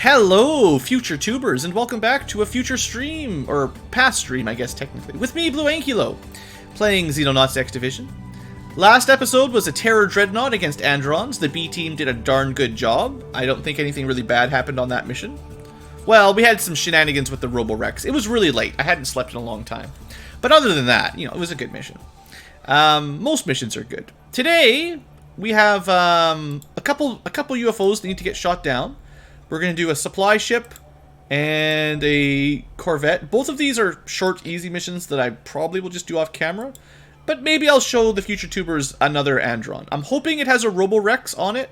Hello, future tubers, and welcome back to a future stream, or past stream, I guess, technically, with me, BlueAnkylo, playing Xenonauts X Division. Last episode was a terror dreadnought against Androns. The B team did a darn good job. I don't think anything really bad happened on that mission. Well, we had some shenanigans with the Roborex. It was really late. I hadn't slept in a long time. But other than that, it was a good mission. Most missions are good. Today, we have a couple UFOs that need to get shot down. We're going to do a supply ship and a corvette. Both of these are short, easy missions that I probably will just do off camera. But maybe I'll show the future tubers another Andron. I'm hoping it has a Roborex on it.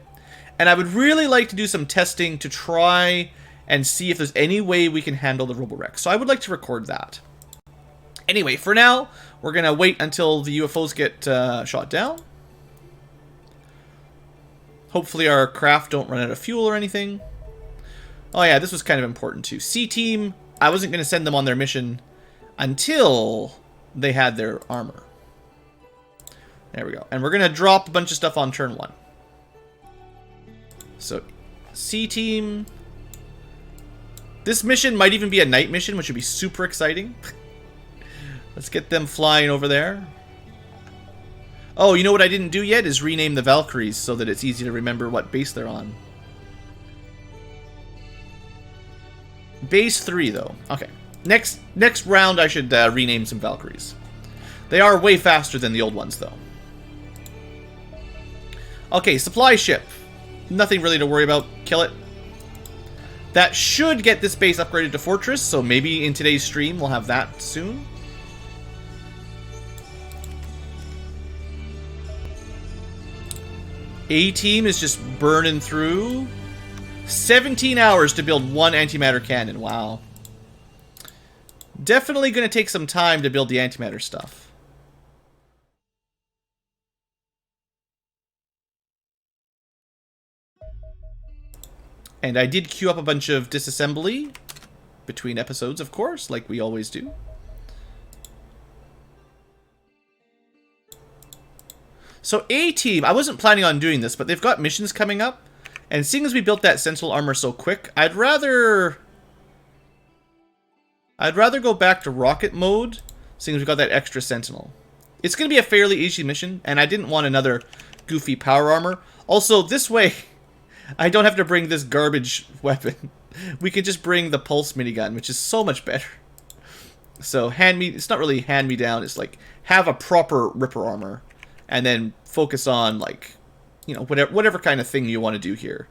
And I would really like to do some testing to try and see if there's any way we can handle the Roborex. So I would like to record that. Anyway, for now, we're going to wait until the UFOs get shot down. Hopefully our craft don't run out of fuel or anything. Oh yeah, this was kind of important too. C-Team, I wasn't going to send them on their mission until they had their armor. There we go. And we're going to drop a bunch of stuff on turn 1. So, C-Team. This mission might even be a night mission, which would be super exciting. Let's get them flying over there. Oh, you know what I didn't do yet is rename the Valkyries so that it's easy to remember what base they're on. Base 3, though. Okay. Next round, I should rename some Valkyries. They are way faster than the old ones, though. Okay, supply ship. Nothing really to worry about. Kill it. That should get this base upgraded to Fortress, so maybe in today's stream we'll have that soon. A-Team is just burning through. 17 hours to build one antimatter cannon. Wow. Definitely going to take some time to build the antimatter stuff. And I did queue up a bunch of disassembly between episodes, of course, like we always do. So A-Team, I wasn't planning on doing this, but they've got missions coming up. And seeing as we built that Sentinel armor so quick, I'd rather go back to rocket mode, seeing as we got that extra Sentinel. It's going to be a fairly easy mission, and I didn't want another goofy power armor. Also, this way, I don't have to bring this garbage weapon. We can just bring the pulse minigun, which is so much better. So, it's not really hand-me-down, it's like, have a proper Ripper armor, and then focus on, like, whatever kind of thing you want to do here.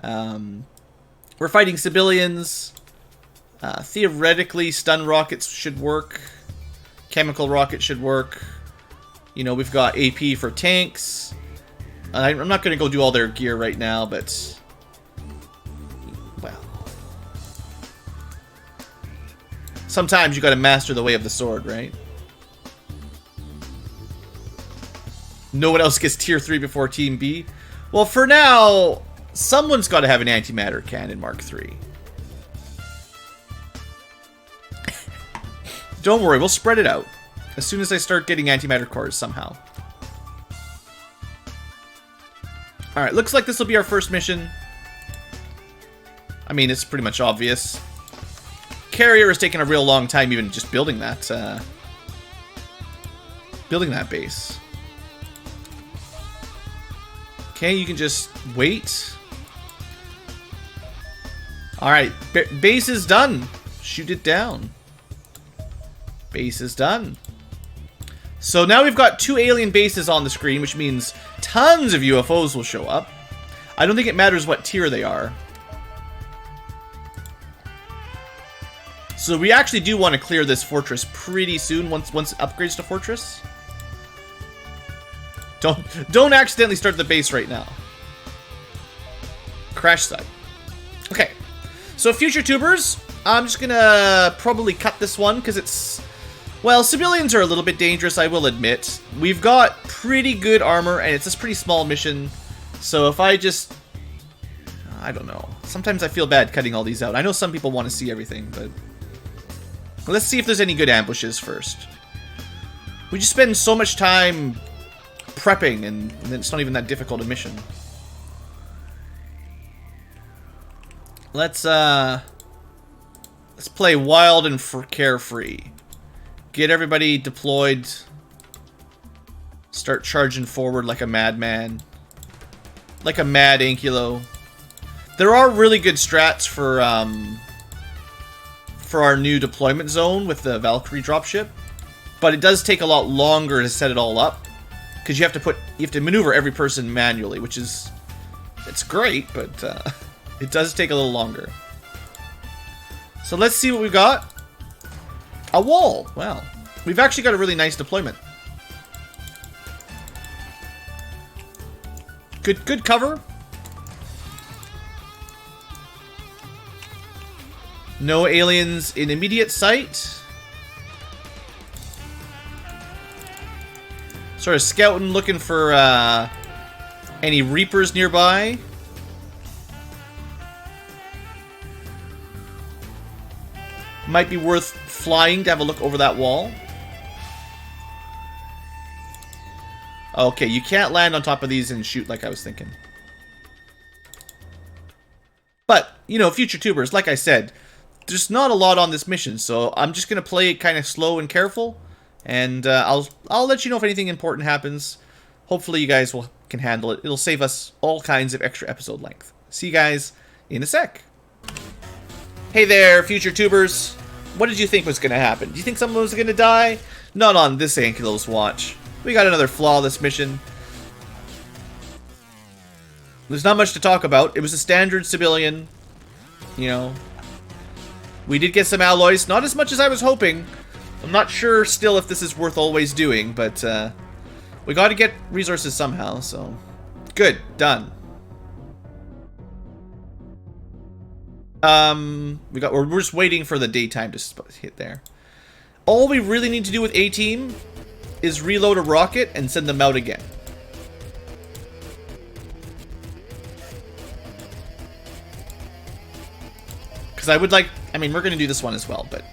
We're fighting civilians. Theoretically, stun rockets should work. Chemical rockets should work. We've got AP for tanks. I'm not going to go do all their gear right now, but... well... sometimes you got to master the way of the sword, right? No one else gets tier 3 before Team B. Well, for now, someone's got to have an antimatter cannon Mark III. Don't worry, we'll spread it out. As soon as I start getting antimatter cores somehow. Alright, looks like this will be our first mission. I mean, it's pretty much obvious. Carrier is taking a real long time even just building that base. Okay, you can just wait. Alright, base is done. Shoot it down. Base is done. So now we've got 2 alien bases on the screen, which means tons of UFOs will show up. I don't think it matters what tier they are. So we actually do want to clear this fortress pretty soon once it upgrades to Fortress. Don't accidentally start the base right now. Crash site. Okay. So future tubers, I'm just gonna probably cut this one because it's... well, civilians are a little bit dangerous, I will admit. We've got pretty good armor and it's a pretty small mission. So if I just... I don't know. Sometimes I feel bad cutting all these out. I know some people want to see everything, but... let's see if there's any good ambushes first. We just spend so much time prepping, and then it's not even that difficult a mission. Let's play wild and carefree. Get everybody deployed. Start charging forward like a madman. Like a mad Ankylo. There are really good strats for our new deployment zone with the Valkyrie dropship, but it does take a lot longer to set it all up because you have to maneuver every person manually, which is it's great, but it does take a little longer. So let's see what we got. A wall. Wow, we've actually got a really nice deployment. Good cover. No aliens in immediate sight. Sort of scouting, looking for any Reapers nearby. Might be worth flying to have a look over that wall. Okay, you can't land on top of these and shoot like I was thinking. But, you know, future tubers, like I said, there's not a lot on this mission, so I'm just going to play it kind of slow and careful. And I'll let you know if anything important happens. Hopefully you guys can handle it. It'll save us all kinds of extra episode length. See you guys in a sec. Hey there, future tubers. What did you think was going to happen? Do you think someone was going to die? Not on this Ankylo's watch. We got another flawless mission. There's not much to talk about. It was a standard civilian. You know. We did get some alloys. Not as much as I was hoping. I'm not sure still if this is worth always doing, but we got to get resources somehow, so. Good. Done. We're just waiting for the daytime to hit there. All we really need to do with A-Team is reload a rocket and send them out again. Because I would like... I mean, we're going to do this one as well, but...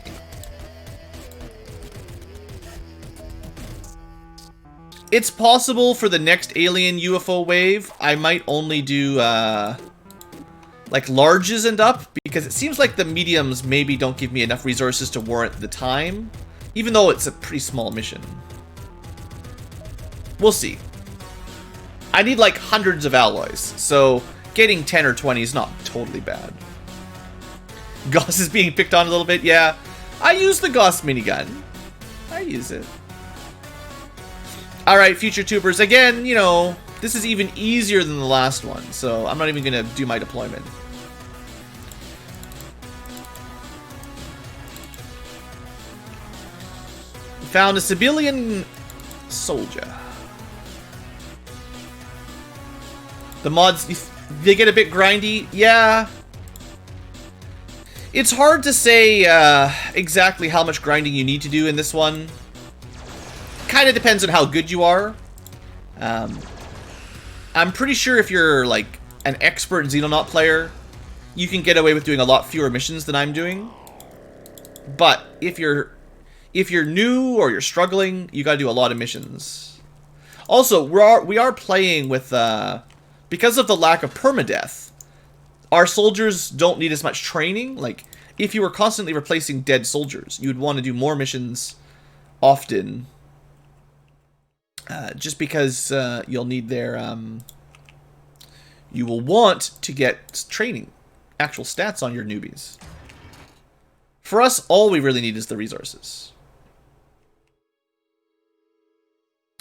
It's possible for the next alien UFO wave, I might only do, like, larges and up, because it seems like the mediums maybe don't give me enough resources to warrant the time, even though it's a pretty small mission. We'll see. I need like hundreds of alloys, so getting 10 or 20 is not totally bad. Gauss is being picked on a little bit, yeah. I use the Gauss minigun. I use it. Alright, future tubers, again, you know, this is even easier than the last one, so I'm not even going to do my deployment. Found a civilian soldier. The mods, they get a bit grindy. Yeah. It's hard to say exactly how much grinding you need to do in this one. Kind of depends on how good you are. I'm pretty sure if you're like an expert Xenonaut player, you can get away with doing a lot fewer missions than I'm doing. But if you're new or you're struggling, you gotta do a lot of missions. Also, we are playing with because of the lack of permadeath, our soldiers don't need as much training. Like, if you were constantly replacing dead soldiers, you would want to do more missions often. Just because you'll need their... you will want to get training, actual stats on your newbies. For us, all we really need is the resources.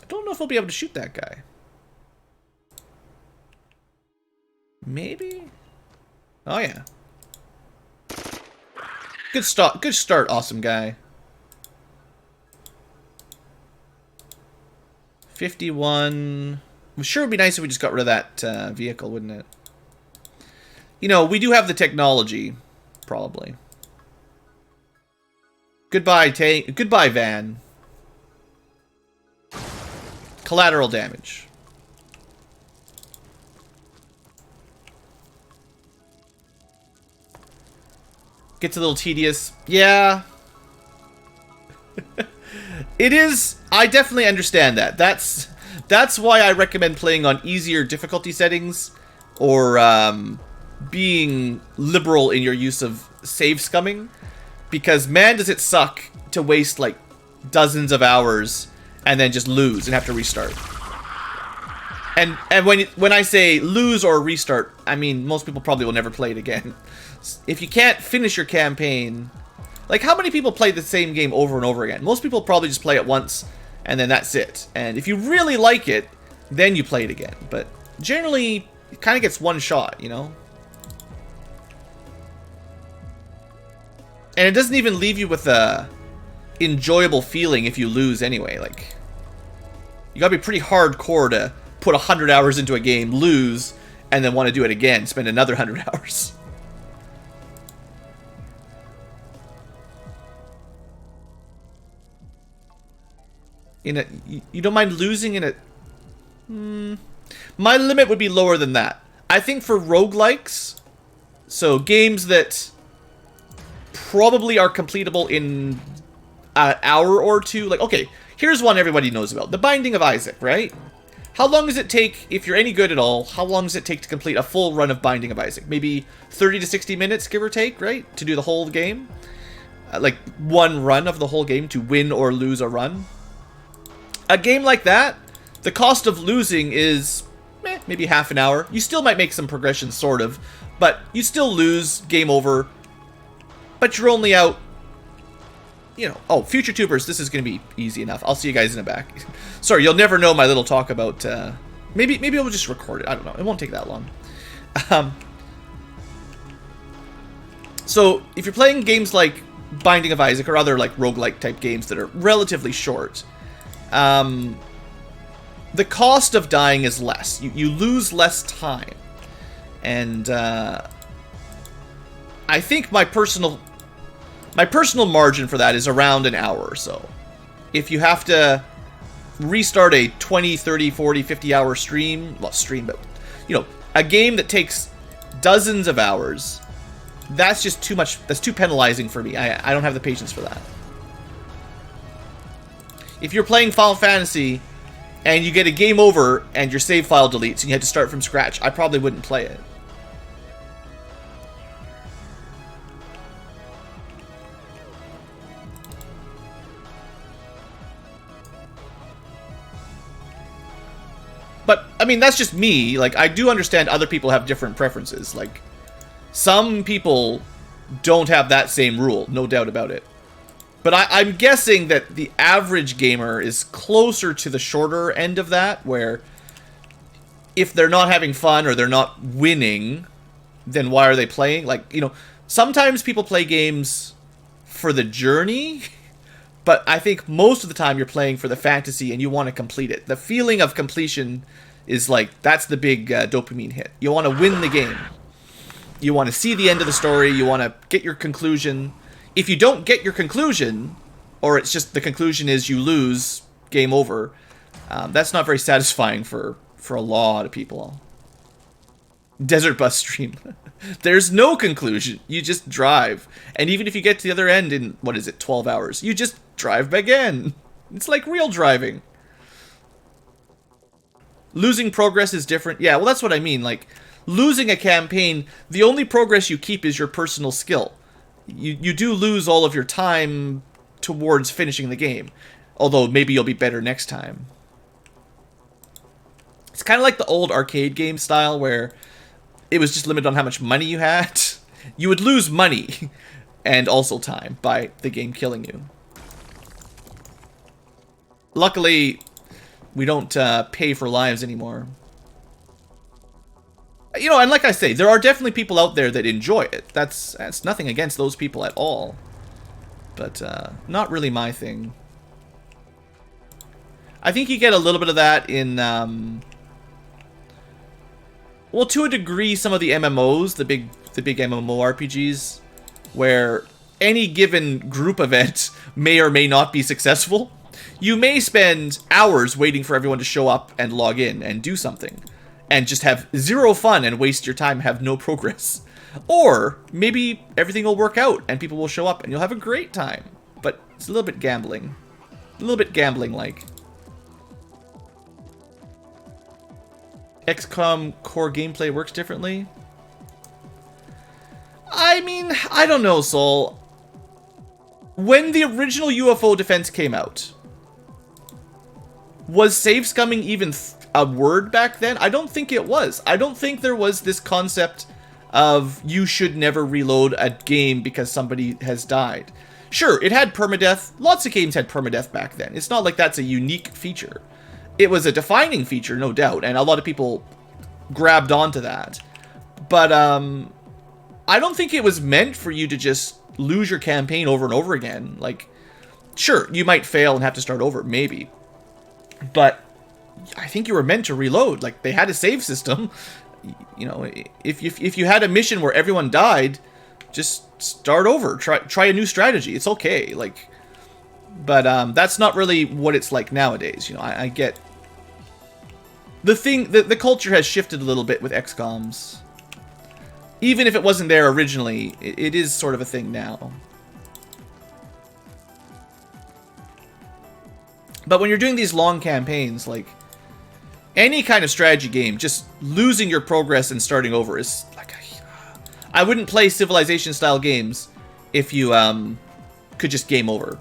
I don't know if we'll be able to shoot that guy. Maybe? Oh, yeah. Good start, awesome guy. 51. I'm sure it would be nice if we just got rid of that vehicle, wouldn't it? You know, we do have the technology, probably. Goodbye, goodbye, van. Collateral damage. Gets a little tedious. Yeah. It is. I definitely understand that. That's why I recommend playing on easier difficulty settings, or being liberal in your use of save scumming, because man does it suck to waste like dozens of hours and then just lose and have to restart. And when I say lose or restart, I mean most people probably will never play it again. If you can't finish your campaign, like how many people play the same game over and over again? Most people probably just play it once and then that's it. And if you really like it, then you play it again. But generally, it kind of gets one shot, you know? And it doesn't even leave you with a enjoyable feeling if you lose anyway. Like, you gotta be pretty hardcore to put 100 hours into a game, lose, and then want to do it again, spend another 100 hours. You don't mind losing in a... My limit would be lower than that. I think for roguelikes, so games that probably are completable in an hour or two. Like, okay, here's one everybody knows about. The Binding of Isaac, right? How long does it take, if you're any good at all, how long does it take to complete a full run of Binding of Isaac? Maybe 30 to 60 minutes, give or take, right? To do the whole game? Like, one run of the whole game to win or lose a run? A game like that, the cost of losing is maybe half an hour. You still might make some progression, sort of, but you still lose, game over. But you're only out, you know... Oh, future tubers, this is going to be easy enough. I'll see you guys in the back. Sorry, you'll never know my little talk about... Maybe we'll just record it. I don't know. It won't take that long. So, if you're playing games like Binding of Isaac or other like roguelike type games that are relatively short... the cost of dying is less. You lose less time. And I think my personal margin for that is around an hour or so. If you have to restart a 20, 30, 40, 50 hour stream, well, but, you know, a game that takes dozens of hours, that's just too much, that's too penalizing for me. I don't have the patience for that. If you're playing Final Fantasy and you get a game over and your save file deletes and you had to start from scratch, I probably wouldn't play it. But, I mean, that's just me. Like, I do understand other people have different preferences. Like, some people don't have that same rule, no doubt about it. But I'm guessing that the average gamer is closer to the shorter end of that, where if they're not having fun or they're not winning, then why are they playing? Like, you know, sometimes people play games for the journey, but I think most of the time you're playing for the fantasy and you want to complete it. The feeling of completion is like, that's the big dopamine hit. You want to win the game. You want to see the end of the story. You want to get your conclusion. If you don't get your conclusion, or it's just the conclusion is you lose, game over, that's not very satisfying for a lot of people. Desert bus stream. There's no conclusion. You just drive. And even if you get to the other end in, 12 hours, you just drive again. It's like real driving. Losing progress is different. Yeah, well, that's what I mean. Like, losing a campaign, the only progress you keep is your personal skill. You do lose all of your time towards finishing the game. Although, maybe you'll be better next time. It's kind of like the old arcade game style where it was just limited on how much money you had. You would lose money and also time by the game killing you. Luckily, we don't pay for lives anymore. You know, and like I say, there are definitely people out there that enjoy it. That's nothing against those people at all. But not really my thing. I think you get a little bit of that in... well, to a degree, some of the MMOs, the big MMORPGs, where any given group event may or may not be successful. You may spend hours waiting for everyone to show up and log in and do something, and just have zero fun and waste your time, have no progress. Or maybe everything will work out and people will show up and you'll have a great time. But it's a little bit gambling. A little bit gambling-like. XCOM core gameplay works differently. mean, I don't know, Soul. When the original UFO defense came out, was save scumming even a word back then? I don't think it was. I don't think there was this concept of you should never reload a game because somebody has died. Sure, it had permadeath. Lots of games had permadeath back then. It's not like that's a unique feature. It was a defining feature, no doubt, and a lot of people grabbed onto that. But I don't think it was meant for you to just lose your campaign over and over again. Like, sure, you might fail and have to start over, maybe. But I think you were meant to reload. Like, they had a save system. You know, if you had a mission where everyone died, just start over. Try a new strategy. It's okay. Like, but that's not really what it's like nowadays. You know, I get the culture has shifted a little bit with XCOMs. Even if it wasn't there originally, it is sort of a thing now. But when you're doing these long campaigns, like any kind of strategy game, just losing your progress and starting over is like I wouldn't play Civilization style games if you could just game over.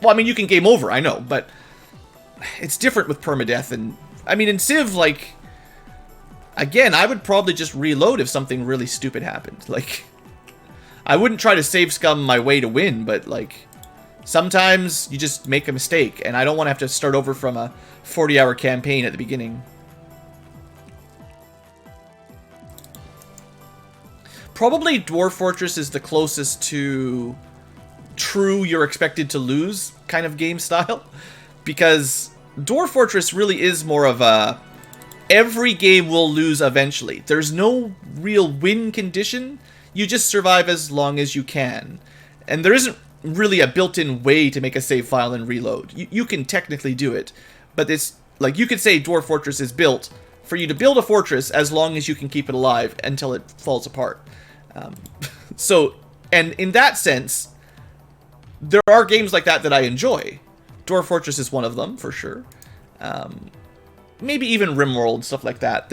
Well, I mean, you can game over, I know, but it's different with permadeath. And I mean, in Civ, like, again, I would probably just reload if something really stupid happened. Like, I wouldn't try to save scum my way to win, but like, sometimes you just make a mistake, and I don't want to have to start over from a 40-hour campaign at the beginning. Probably Dwarf Fortress is the closest to true you're expected to lose kind of game style, because Dwarf Fortress really is more of a every game will lose eventually. There's no real win condition. You just survive as long as you can. And there isn't really a built-in way to make a save file and reload. You can technically do it, but it's like you could say Dwarf Fortress is built for you to build a fortress as long as you can keep it alive until it falls apart. So, and in that sense, there are games like that I enjoy. Dwarf Fortress is one of them, for sure. Maybe even RimWorld, stuff like that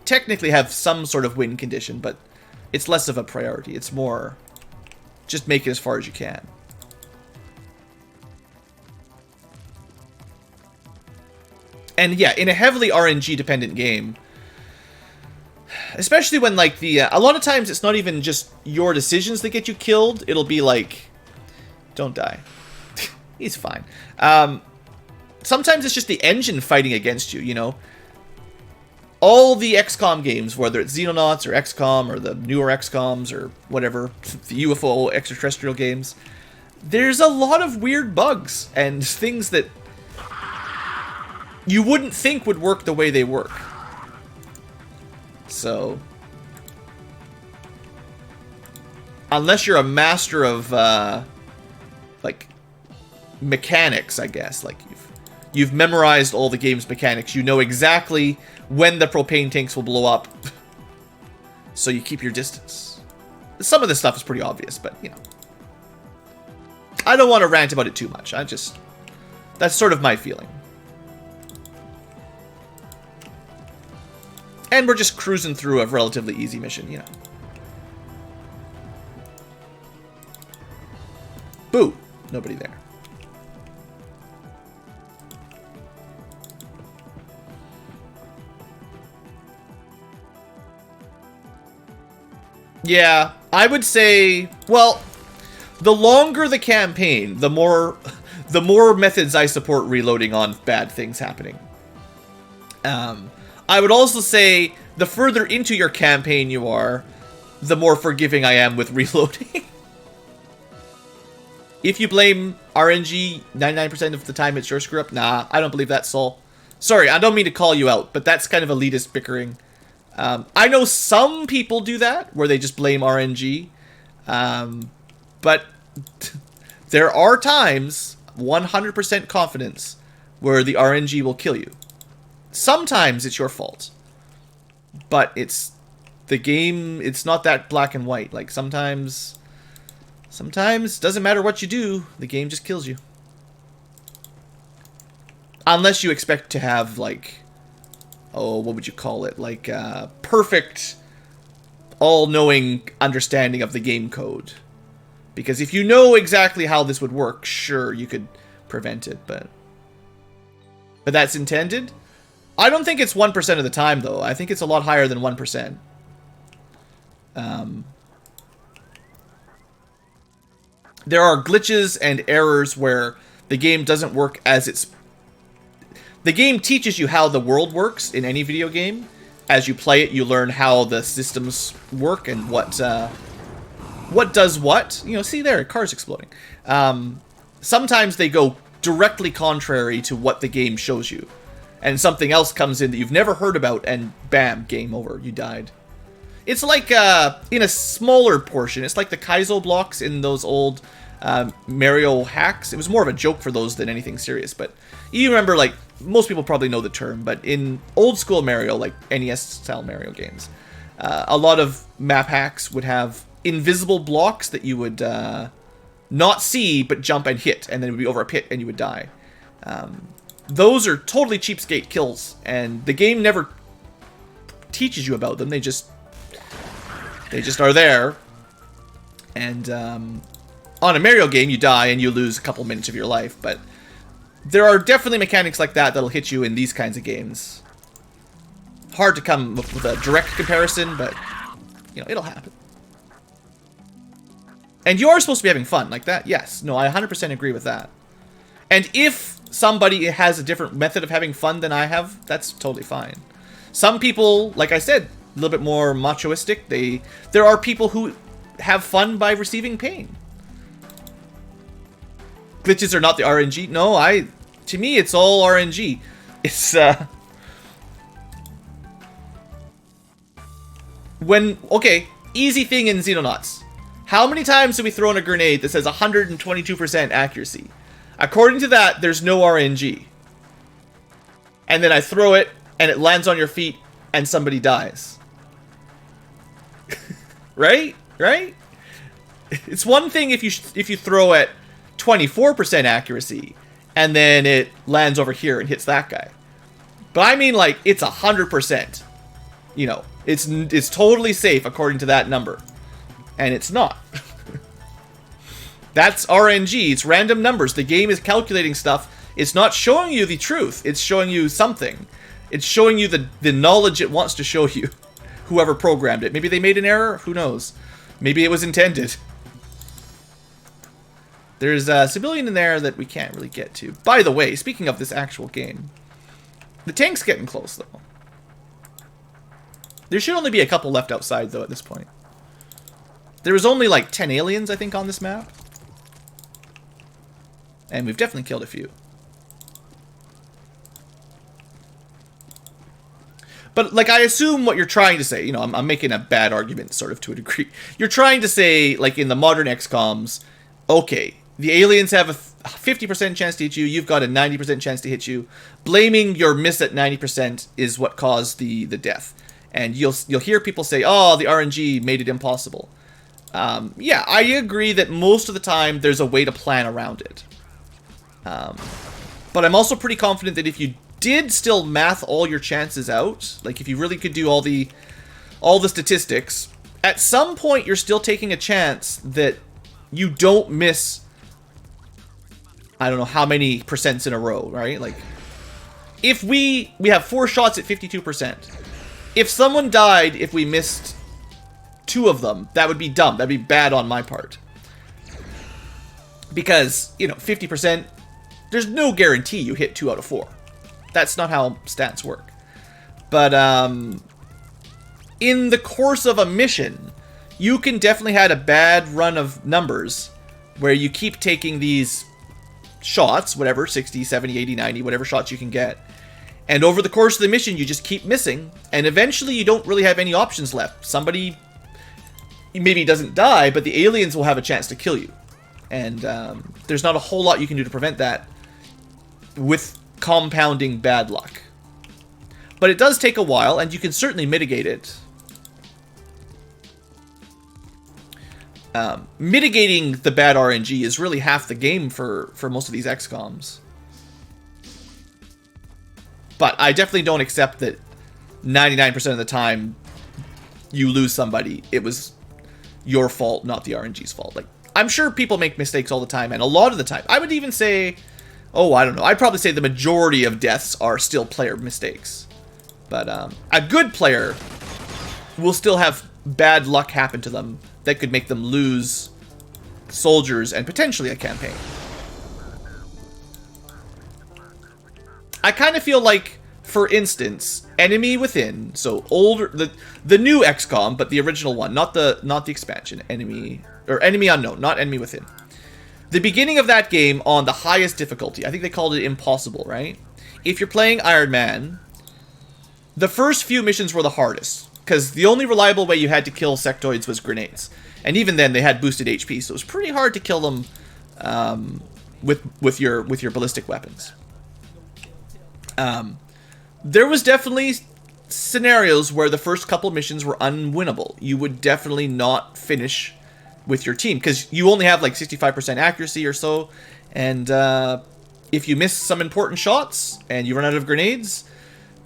technically have some sort of win condition, but it's less of a priority. It's more just make it as far as you can. And yeah, in a heavily RNG-dependent game, especially when, like, a lot of times it's not even just your decisions that get you killed. It'll be like, don't die. He's fine. Sometimes it's just the engine fighting against you, you know? All the XCOM games, whether it's Xenonauts or XCOM or the newer XCOMs or whatever, the UFO extraterrestrial games, there's a lot of weird bugs and things that you wouldn't think would work the way they work. So, unless you're a master of, like, mechanics, I guess, like, you've memorized all the game's mechanics, you know exactly when the propane tanks will blow up, so you keep your distance. Some of this stuff is pretty obvious, but, you know. I don't want to rant about it too much. That's sort of my feeling. And we're just cruising through a relatively easy mission, you know. Boo! Nobody there. Yeah, I would say, well, the longer the campaign, the more methods I support reloading on bad things happening. I would also say the further into your campaign you are, the more forgiving I am with reloading. If you blame RNG 99% of the time it's your screw up, nah, I don't believe that, Sol. Sorry, I don't mean to call you out, but that's kind of elitist bickering. I know some people do that, where they just blame RNG. But there are times, 100% confidence, where the RNG will kill you. Sometimes it's your fault. But it's the game, it's not that black and white. Like, sometimes doesn't matter what you do, the game just kills you. Unless you expect to have, like, oh, what would you call it? Like, perfect all-knowing understanding of the game code. Because if you know exactly how this would work, sure, you could prevent it, but that's intended. I don't think it's 1% of the time, though. I think it's a lot higher than 1%. There are glitches and errors where the game doesn't work as it's... The game teaches you how the world works in any video game. As you play it, you learn how the systems work and what does what. You know, see there, car's exploding. Sometimes they go directly contrary to what the game shows you. And something else comes in that you've never heard about, and bam, game over, you died. It's like, in a smaller portion, it's like the Kaizo blocks in those old Mario hacks. It was more of a joke for those than anything serious, but you remember, like, most people probably know the term, but in old school Mario, like NES-style Mario games, a lot of map hacks would have invisible blocks that you would not see, but jump and hit, and then it would be over a pit, and you would die. Those are totally cheapskate kills, and the game never teaches you about them. They just are there. And on a Mario game, you die and you lose a couple minutes of your life, but there are definitely mechanics like that that'll hit you in these kinds of games. Hard to come up with a direct comparison, but you know, it'll happen. And you are supposed to be having fun like that. Yes. No, I 100% agree with that. And if somebody has a different method of having fun than I have, that's totally fine. Some people, like I said, a little bit more machoistic. There are people who have fun by receiving pain. Glitches are not the RNG. No, to me, it's all RNG. It's, okay, easy thing in Xenonauts. How many times do we throw in a grenade that says 122% accuracy? According to that, there's no RNG. And then I throw it, and it lands on your feet, and somebody dies. Right? Right? It's one thing if you throw at 24% accuracy, and then it lands over here and hits that guy. But I mean, like, it's 100%. You know, it's totally safe according to that number. And it's not. That's RNG. It's random numbers. The game is calculating stuff. It's not showing you the truth. It's showing you something. It's showing you the knowledge it wants to show you. Whoever programmed it. Maybe they made an error. Who knows? Maybe it was intended. There's a civilian in there that we can't really get to. By the way, speaking of this actual game, the tank's getting close, though. There should only be a couple left outside, though, at this point. There was only like 10 aliens, I think, on this map. And we've definitely killed a few. But, like, I assume what you're trying to say, you know, I'm making a bad argument, sort of, to a degree. You're trying to say, like, in the modern XCOMs, okay, the aliens have a 50% chance to hit you, you've got a 90% chance to hit you. Blaming your miss at 90% is what caused the death. And you'll hear people say, oh, the RNG made it impossible. Yeah, I agree that most of the time there's a way to plan around it. But I'm also pretty confident that if you did still math all your chances out, like if you really could do all the statistics, at some point you're still taking a chance that you don't miss, I don't know how many percents in a row, right? Like, if we have 4 shots at 52%. If someone died if we missed 2 of them, that would be dumb. That'd be bad on my part. Because, you know, 50%, there's no guarantee you hit 2 out of 4. That's not how stats work. But, in the course of a mission, you can definitely have a bad run of numbers where you keep taking these shots, whatever, 60, 70, 80, 90, whatever shots you can get. And over the course of the mission, you just keep missing. And eventually, you don't really have any options left. Somebody maybe doesn't die, but the aliens will have a chance to kill you. And there's not a whole lot you can do to prevent that with compounding bad luck. But it does take a while, and you can certainly mitigate it. Mitigating the bad RNG is really half the game for most of these XCOMs. But I definitely don't accept that 99% of the time you lose somebody, it was your fault, not the RNG's fault. Like, I'm sure people make mistakes all the time, and a lot of the time, I would even say, oh, I don't know, I'd probably say the majority of deaths are still player mistakes. But a good player will still have bad luck happen to them that could make them lose soldiers and potentially a campaign. I kind of feel like, for instance, Enemy Within, so older, the new XCOM, but the original one, not the expansion, Enemy Unknown, not Enemy Within. The beginning of that game on the highest difficulty, I think they called it impossible, right? If you're playing Iron Man, the first few missions were the hardest, because the only reliable way you had to kill sectoids was grenades. And even then, they had boosted HP, so it was pretty hard to kill them with your ballistic weapons. There was definitely scenarios where the first couple missions were unwinnable. You would definitely not finish with your team, because you only have like 65% accuracy or so, and if you miss some important shots and you run out of grenades,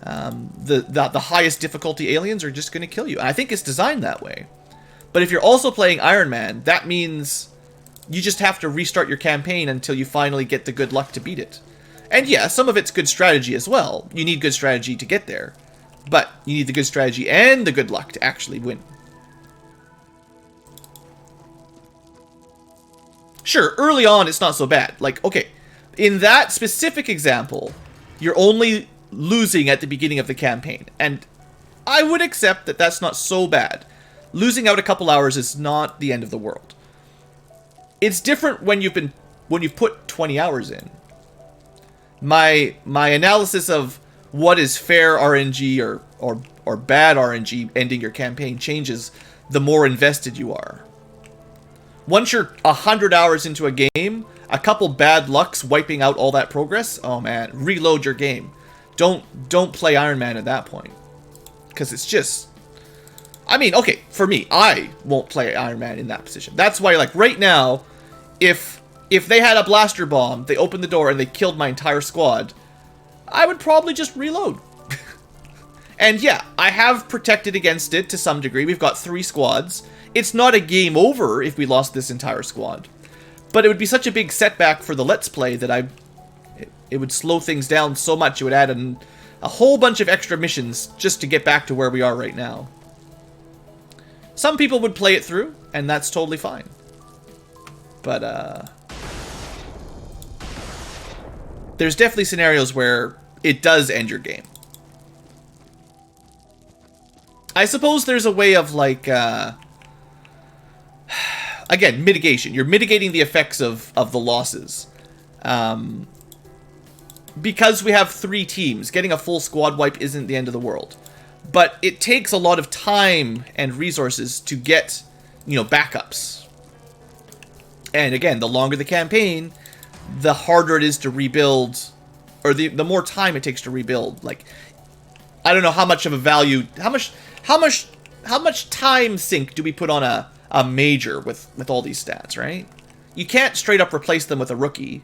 the highest difficulty aliens are just going to kill you. And I think it's designed that way. But if you're also playing Iron Man, that means you just have to restart your campaign until you finally get the good luck to beat it. And yeah, some of it's good strategy as well. You need good strategy to get there. But you need the good strategy and the good luck to actually win. Sure, early on it's not so bad. Like, okay, in that specific example, you're only losing at the beginning of the campaign. And I would accept that that's not so bad. Losing out a couple hours is not the end of the world. It's different when you've put 20 hours in. My analysis of what is fair RNG or bad RNG ending your campaign changes the more invested you are. Once you're 100 hours into a game, a couple bad lucks wiping out all that progress, oh man, reload your game. Don't play Iron Man at that point. Because it's just... I mean, okay, for me, I won't play Iron Man in that position. That's why, like, right now, if they had a blaster bomb, they opened the door and they killed my entire squad, I would probably just reload. And yeah, I have protected against it to some degree. We've got 3 squads. It's not a game over if we lost this entire squad. But it would be such a big setback for the Let's Play that it would slow things down so much. It would add a whole bunch of extra missions just to get back to where we are right now. Some people would play it through, and that's totally fine. But, there's definitely scenarios where it does end your game. I suppose there's a way of, like, again, mitigation. You're mitigating the effects of the losses. Because we have 3 teams, getting a full squad wipe isn't the end of the world. But it takes a lot of time and resources to get, backups. And again, the longer the campaign, the harder it is to rebuild, or the more time it takes to rebuild. Like, I don't know how much of a value, how much time sink do we put on a major with all these stats, right? You can't straight up replace them with a rookie,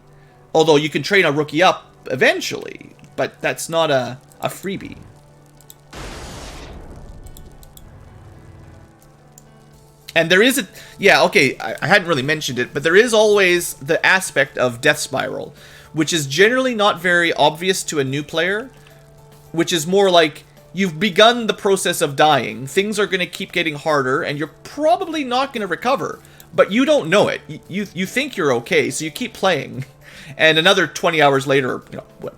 although you can train a rookie up eventually, but that's not a freebie. And there is I hadn't really mentioned it, but there is always the aspect of Death Spiral, which is generally not very obvious to a new player, which is more like, you've begun the process of dying, things are going to keep getting harder, and you're probably not going to recover, but you don't know it. You think you're okay, so you keep playing, and another 20 hours later,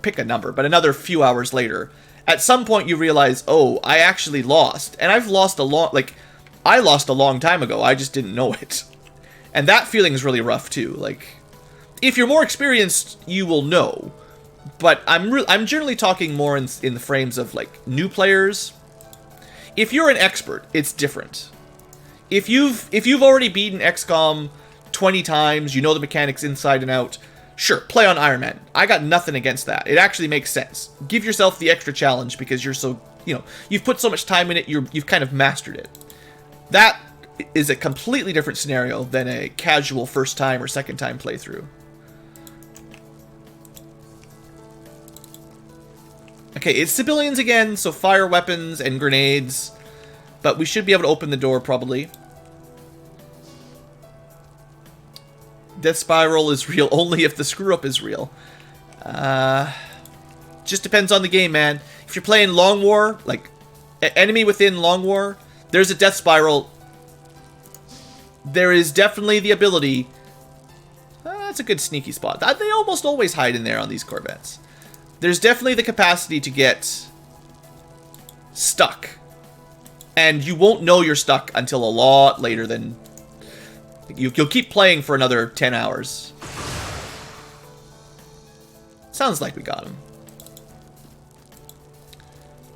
pick a number, but another few hours later, at some point you realize, oh, I actually lost, and I've lost a lot, like, I lost a long time ago, I just didn't know it. And that feeling is really rough too. Like, if you're more experienced, you will know. But I'm generally talking more in the frames of, like, new players. If you're an expert, it's different. If you've already beaten XCOM 20 times, you know the mechanics inside and out, sure, play on Iron Man. I got nothing against that. It actually makes sense. Give yourself the extra challenge because you're so, you've put so much time in it, you've kind of mastered it. That is a completely different scenario than a casual first time or second time playthrough. Okay, it's civilians again, so fire weapons and grenades. But we should be able to open the door, probably. Death Spiral is real only if the screw-up is real. Just depends on the game, man. If you're playing Long War, like, enemy within Long War, there's a Death Spiral. There is definitely the ability... that's a good sneaky spot. They almost always hide in there on these Corvettes. There's definitely the capacity to get stuck. And you won't know you're stuck until a lot later than... You'll keep playing for another 10 hours. Sounds like we got him.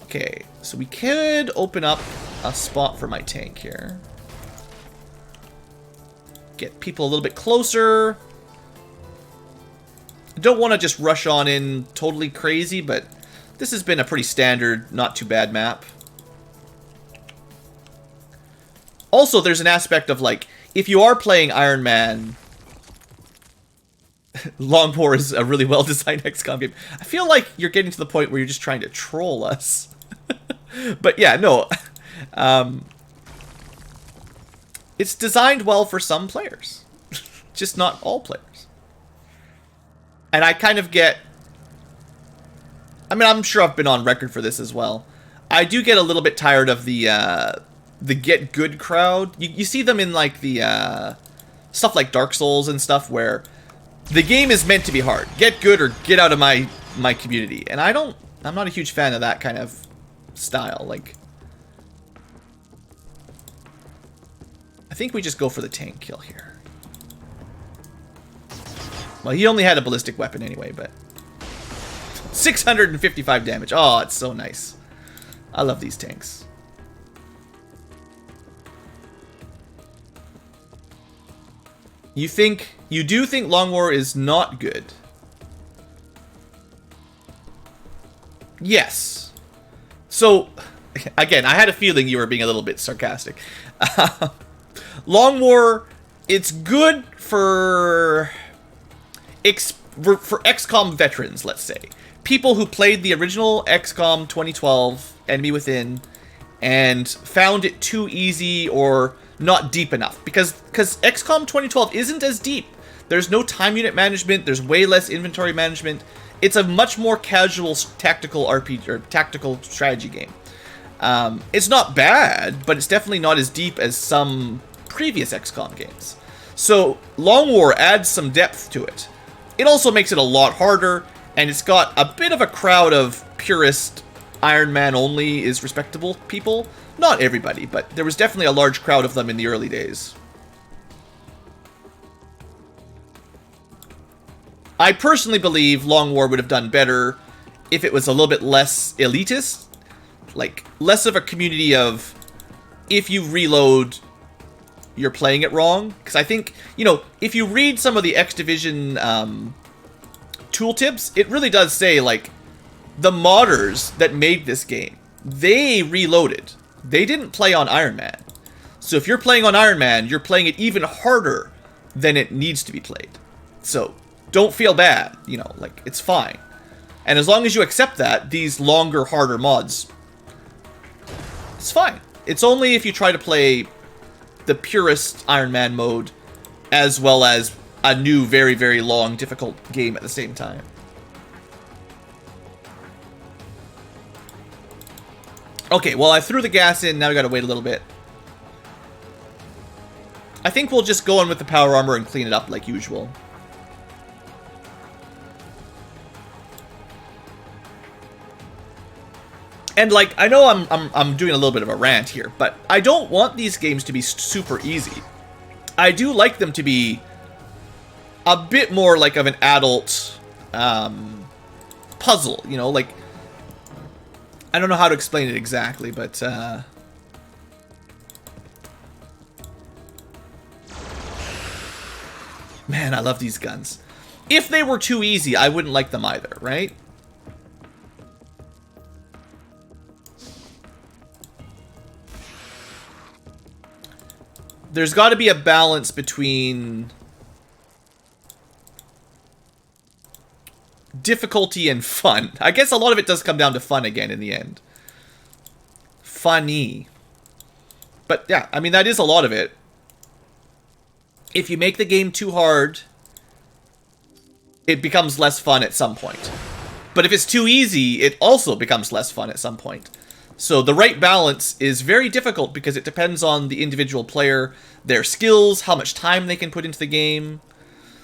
Okay, so we could open up a spot for my tank here. Get people a little bit closer. I don't want to just rush on in totally crazy, but this has been a pretty standard, not too bad map. Also, there's an aspect of, like, if you are playing Iron Man, Long War is a really well-designed XCOM game. I feel like you're getting to the point where you're just trying to troll us. But yeah, no. It's designed well for some players. Just not all players. And I kind of get... I mean, I'm sure I've been on record for this as well. I do get a little bit tired of the get good crowd. You see them in, like, the stuff like Dark Souls and stuff where the game is meant to be hard. Get good or get out of my community. And I'm not a huge fan of that kind of style. Like, I think we just go for the tank kill here. Well, he only had a ballistic weapon anyway, but 655 damage. Oh, it's so nice. I love these tanks. You do think Long War is not good? Yes. So, again, I had a feeling you were being a little bit sarcastic. Long War, it's good for XCOM veterans, let's say. People who played the original XCOM 2012, Enemy Within, and found it too easy or not deep enough. Because XCOM 2012 isn't as deep. There's no time unit management, there's way less inventory management. It's a much more casual tactical RPG, or tactical strategy game. It's not bad, but it's definitely not as deep as some previous XCOM games. So, Long War adds some depth to it. It also makes it a lot harder, and it's got a bit of a crowd of purist Iron Man only is respectable people. Not everybody, but there was definitely a large crowd of them in the early days. I personally believe Long War would have done better if it was a little bit less elitist. Like, less of a community of, if you reload, you're playing it wrong. Because I think, you know, if you read some of the X Division tooltips, it really does say, like, the modders that made this game, they reloaded. They didn't play on Iron Man. So if you're playing on Iron Man, you're playing it even harder than it needs to be played. So don't feel bad, you know, like, it's fine. And as long as you accept that, these longer, harder mods, it's fine. It's only if you try to play the purest Iron Man mode as well as a new, very, very long, difficult game at the same time. Okay, well, I threw the gas in, now we gotta wait a little bit. I think we'll just go on with the power armor and clean it up like usual. And, like, I know I'm doing a little bit of a rant here, but I don't want these games to be super easy. I do like them to be a bit more like of an adult puzzle, you know, like, I don't know how to explain it exactly, but man, I love these guns. If they were too easy, I wouldn't like them either, right? There's got to be a balance between difficulty and fun. I guess a lot of it does come down to fun again in the end. Funny. But yeah, I mean, that is a lot of it. If you make the game too hard, it becomes less fun at some point. But if it's too easy, it also becomes less fun at some point. So the right balance is very difficult because it depends on the individual player, their skills, how much time they can put into the game,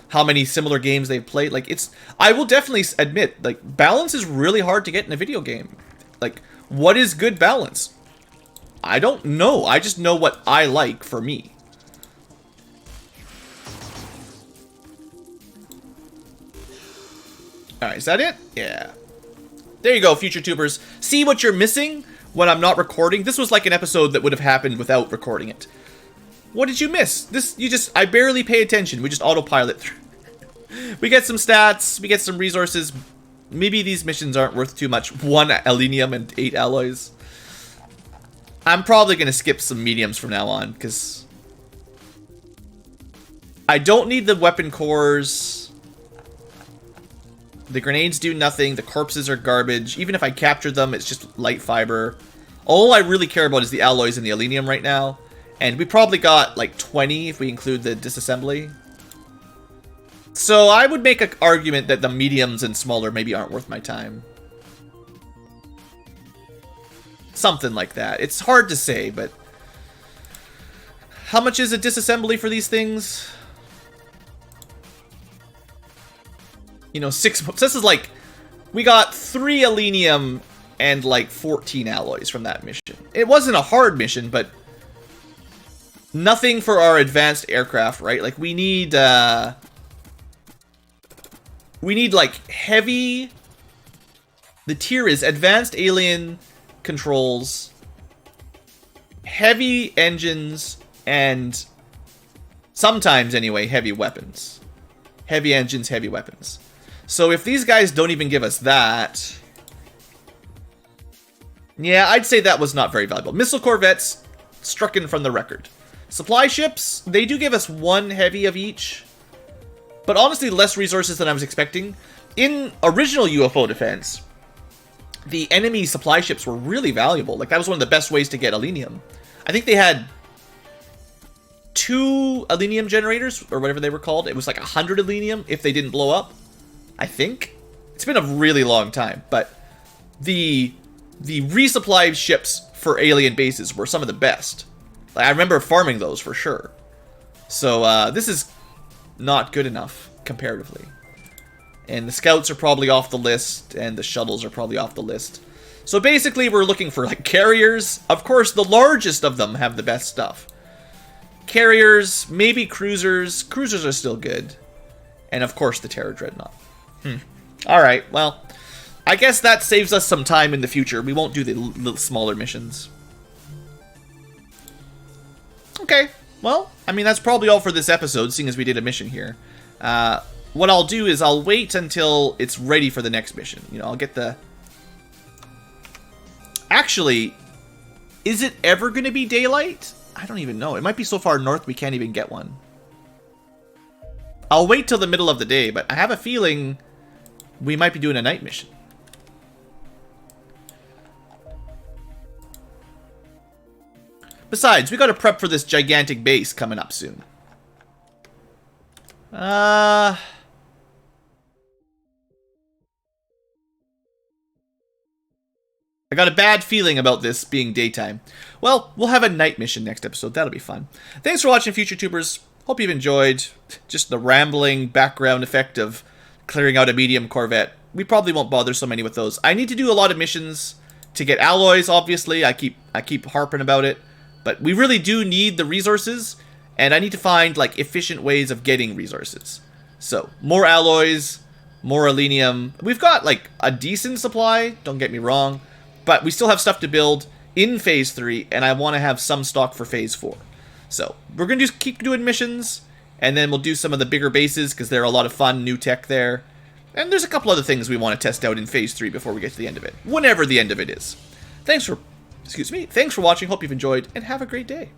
how many similar games they've played. Like, I will definitely admit, like, balance is really hard to get in a video game. Like, what is good balance? I don't know. I just know what I like for me. Alright, is that it? Yeah. There you go, future tubers. See what you're missing when I'm not recording? This was like an episode that would have happened without recording it. What did you miss? I barely pay attention. We just autopilot through. We get some stats, we get some resources. Maybe these missions aren't worth too much. 1 alenium and 8 alloys. I'm probably going to skip some mediums from now on, because I don't need the weapon cores. The grenades do nothing. The corpses are garbage. Even if I capture them, it's just light fiber. All I really care about is the alloys and the alenium right now. And we probably got like 20 if we include the disassembly. So I would make an argument that the mediums and smaller maybe aren't worth my time. Something like that. It's hard to say, but how much is a disassembly for these things? You know, 6. So this is like, we got 3 alenium and like 14 alloys from that mission. It wasn't a hard mission, but nothing for our advanced aircraft, right? Like, we need like heavy. The tier is advanced alien controls, heavy engines, and sometimes anyway, heavy weapons. Heavy engines, heavy weapons. So if these guys don't even give us that, yeah, I'd say that was not very valuable. Missile corvettes, struck in from the record. Supply ships, they do give us 1 heavy of each, but honestly less resources than I was expecting. In original UFO defense, the enemy supply ships were really valuable. Like, that was one of the best ways to get alenium. I think they had 2 alenium generators, or whatever they were called. It was like 100 alenium if they didn't blow up, I think. It's been a really long time, but the resupplied ships for alien bases were some of the best. Like, I remember farming those for sure. So this is not good enough comparatively. And the scouts are probably off the list, and the shuttles are probably off the list. So basically we're looking for like carriers. Of course, the largest of them have the best stuff. Carriers, maybe cruisers. Cruisers are still good. And of course the Terror Dreadnought. Alright, well, I guess that saves us some time in the future. We won't do the little smaller missions. Okay, well, I mean, that's probably all for this episode, seeing as we did a mission here. What I'll do is I'll wait until it's ready for the next mission. You know, I'll get the... Actually, is it ever going to be daylight? I don't even know. It might be so far north we can't even get one. I'll wait till the middle of the day, but I have a feeling we might be doing a night mission. Besides, we got to prep for this gigantic base coming up soon. I got a bad feeling about this being daytime. Well, we'll have a night mission next episode. That'll be fun. Thanks for watching, future tubers. Hope you've enjoyed just the rambling background effect of clearing out a medium corvette. We probably won't bother so many with those. I need to do a lot of missions to get alloys, obviously. I keep harping about it. But we really do need the resources, and I need to find like efficient ways of getting resources. So, more alloys, more alenium. We've got like a decent supply, don't get me wrong, but we still have stuff to build in Phase 3, and I want to have some stock for Phase 4. So, we're going to just keep doing missions, and then we'll do some of the bigger bases, because there are a lot of fun new tech there. And there's a couple other things we want to test out in Phase 3 before we get to the end of it. Whenever the end of it is. Thanks for watching, hope you've enjoyed, and have a great day.